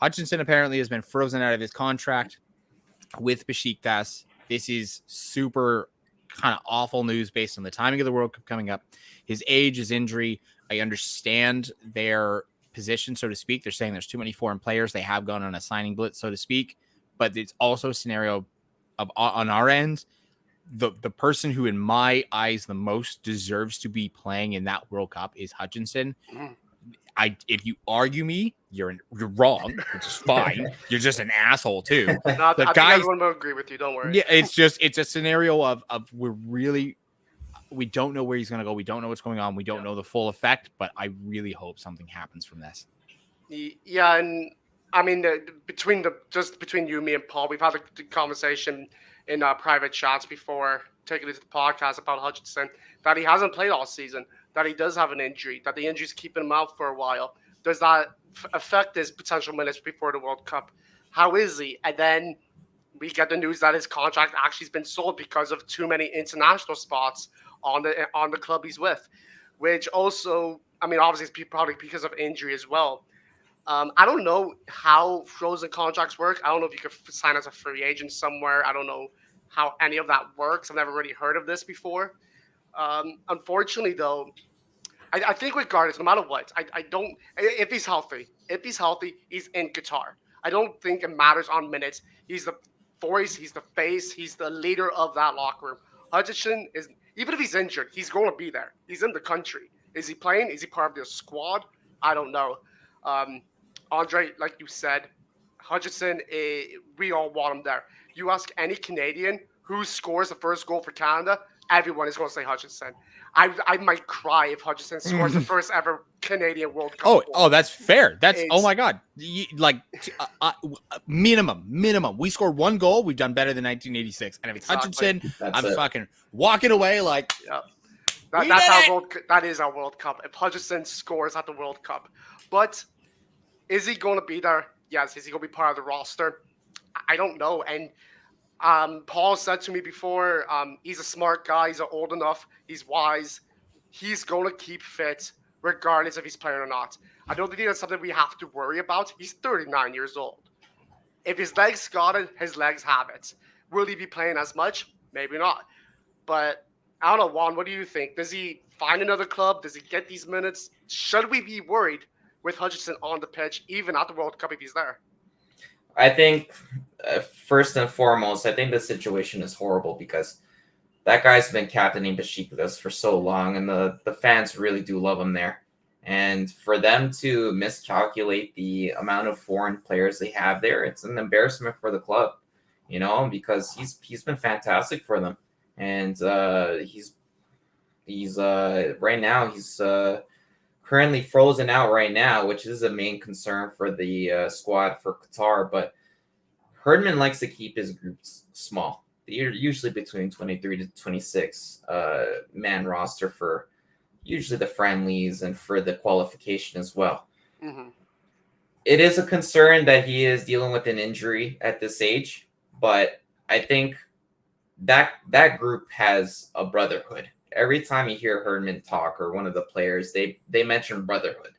Hutchinson apparently has been frozen out of his contract with Beşiktaş. This is super kind of awful news based on the timing of the World Cup coming up. His age, his injury. I understand their position, so to speak. They're saying there's too many foreign players. They have gone on a signing blitz, so to speak. But it's also a scenario of on our end, the person who, in my eyes, the most deserves to be playing in that World Cup is Hutchinson. If you argue me, you're wrong, which is fine. You're just an asshole too. No, I think everyone will agree with you. Don't worry. Yeah, it's a scenario of we don't know where he's going to go. We don't know what's going on. We don't know the full effect, but I really hope something happens from this. Yeah, and I mean, between you, me, and Paul, we've had a conversation in private chats before taking it to the podcast about Hutchinson, that he hasn't played all season, that he does have an injury, that the injury's keeping him out for a while. Does that affect his potential minutes before the World Cup? How is he? And then we get the news that his contract actually has been sold because of too many international spots on the club he's with, which also, I mean, obviously it's probably because of injury as well. I don't know how frozen contracts work. I don't know if you could sign as a free agent somewhere. I don't know how any of that works. I've never really heard of this before. Unfortunately, though, I think regardless, no matter what, I don't. If he's healthy, he's in Qatar. I don't think it matters on minutes. He's the voice, he's the face, he's the leader of that locker room. Hutchinson is, even if he's injured, he's going to be there. He's in the country. Is he playing? Is he part of the squad? I don't know. Andre, like you said, Hutchinson, we all want him there. You ask any Canadian who scores the first goal for Canada, everyone is going to say Hutchinson. I might cry if Hutchinson scores the first ever Canadian World Cup goal. Oh, that's fair. Oh my God. Minimum. We score one goal, we've done better than 1986. And if it's Hutchinson, I'm fucking walking away like. Yeah. That is our World Cup. If Hutchinson scores at the World Cup. But is he going to be there? Yes. Is he going to be part of the roster? I don't know. And Paul said to me before, he's a smart guy. He's old enough. He's wise. He's going to keep fit regardless if he's playing or not. I don't think that's something we have to worry about. He's 39 years old. If his legs got it, his legs have it. Will he be playing as much? Maybe not. But I don't know, Juan, what do you think? Does he find another club? Does he get these minutes? Should we be worried with Hutchinson on the pitch, even at the World Cup if he's there? I think, first and foremost, I think the situation is horrible because that guy's been captaining Beşiktaş for so long, and the fans really do love him there. And for them to miscalculate the amount of foreign players they have there, it's an embarrassment for the club, because he's been fantastic for them. And he's right now, he's currently frozen out right now, which is a main concern for the squad for Qatar. But Herdman likes to keep his groups small. They're usually between 23 to 26 man roster for usually the friendlies and for the qualification as well. Mm-hmm. It is a concern that he is dealing with an injury at this age, but I think that group has a brotherhood. Every time you hear Herdman talk or one of the players, they mention brotherhood.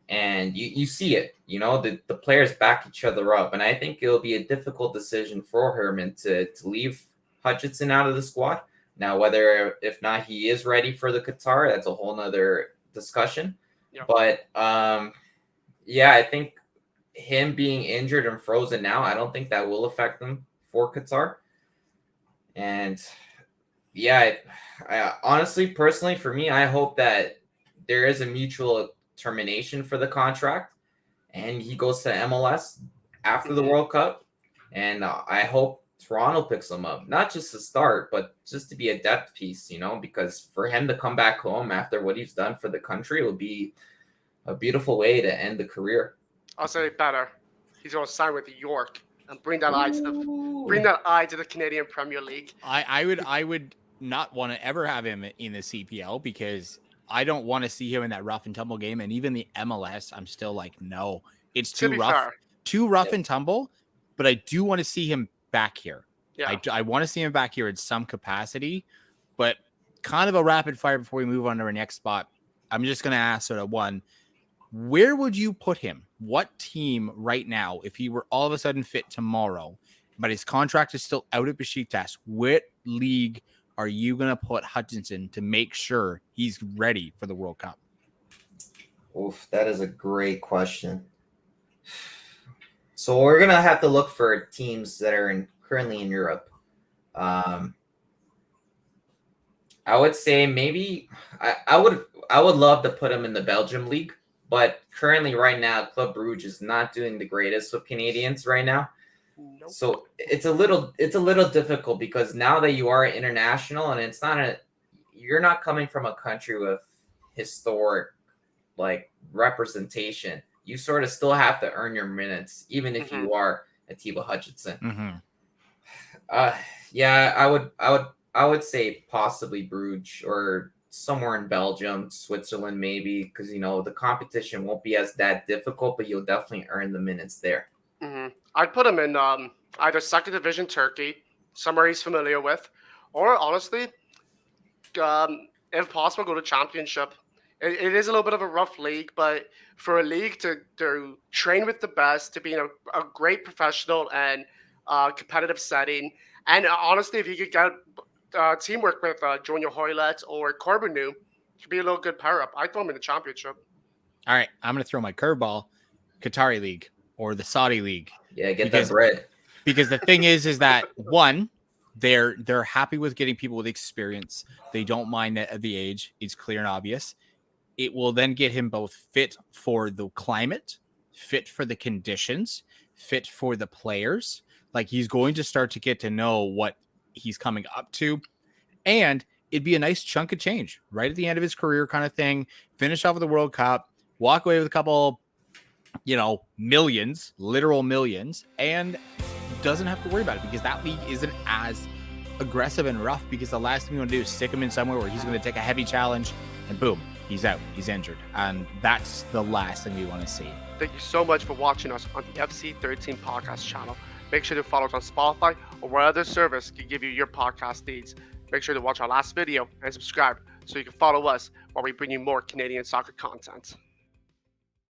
And you see it, the players back each other up. And I think it'll be a difficult decision for Herdman to leave Hutchinson out of the squad. Now, if not he is ready for the Qatar, that's a whole nother discussion. Yeah. But, I think him being injured and frozen now, I don't think that will affect them for Qatar. And I honestly, personally, for me, I hope that there is a mutual termination for the contract and he goes to MLS after the World Cup. And I hope Toronto picks him up, not just to start, but just to be a depth piece, because for him to come back home after what he's done for the country will be a beautiful way to end the career. I'll say it better. He's going to sign with York and bring that eye to the Canadian Premier League. I would not want to ever have him in the CPL because I don't want to see him in that rough and tumble game. And even the MLS, I'm still like, no, it's too rough and tumble. But I do want to see him back here. Yeah. I want to see him back here in some capacity, but kind of a rapid fire before we move on to our next spot. I'm just going to ask sort of one, Where would you put him? What team right now, if he were all of a sudden fit tomorrow, but his contract is still out at Beşiktaş, what league are you going to put Hutchinson to make sure he's ready for the World Cup? Oof, that is a great question. So we're gonna have to look for teams that are currently in Europe. I would say maybe I would love to put him in the Belgium league, but currently right now Club Brugge is not doing the greatest with Canadians right now. Nope. So it's a little difficult because now that you are international and you're not coming from a country with historic like representation. You sort of still have to earn your minutes, even if you are Atiba Hutchinson. Yeah, I would say possibly Bruges or somewhere in Belgium, Switzerland, maybe, because the competition won't be that difficult, but you'll definitely earn the minutes there. I'd put him in either second division Turkey, somewhere he's familiar with, or honestly, if possible, go to championship. It is a little bit of a rough league, but for a league to train with the best, to be in a great professional and competitive setting, and honestly, if you could get teamwork with Junior Hoylett or Corbinu, it could be a little good pair up. I throw him in the championship. All right, I'm going to throw my curveball, Qatari League or the Saudi League. Yeah, get that bread. Because the thing is that one, they're happy with getting people with experience. They don't mind the age. It's clear and obvious. It will then get him both fit for the climate, fit for the conditions, fit for the players. Like he's going to start to get to know what he's coming up to. And it'd be a nice chunk of change right at the end of his career kind of thing. Finish off with the World Cup, walk away with a couple, millions, literal millions, and doesn't have to worry about it because that league isn't as aggressive and rough because the last thing you want to do is stick him in somewhere where he's going to take a heavy challenge and boom, he's out, he's injured. And that's the last thing we want to see. Thank you so much for watching us on the FC13 podcast channel. Make sure to follow us on Spotify or where other service can give you your podcast needs. Make sure to watch our last video and subscribe so you can follow us while we bring you more Canadian soccer content.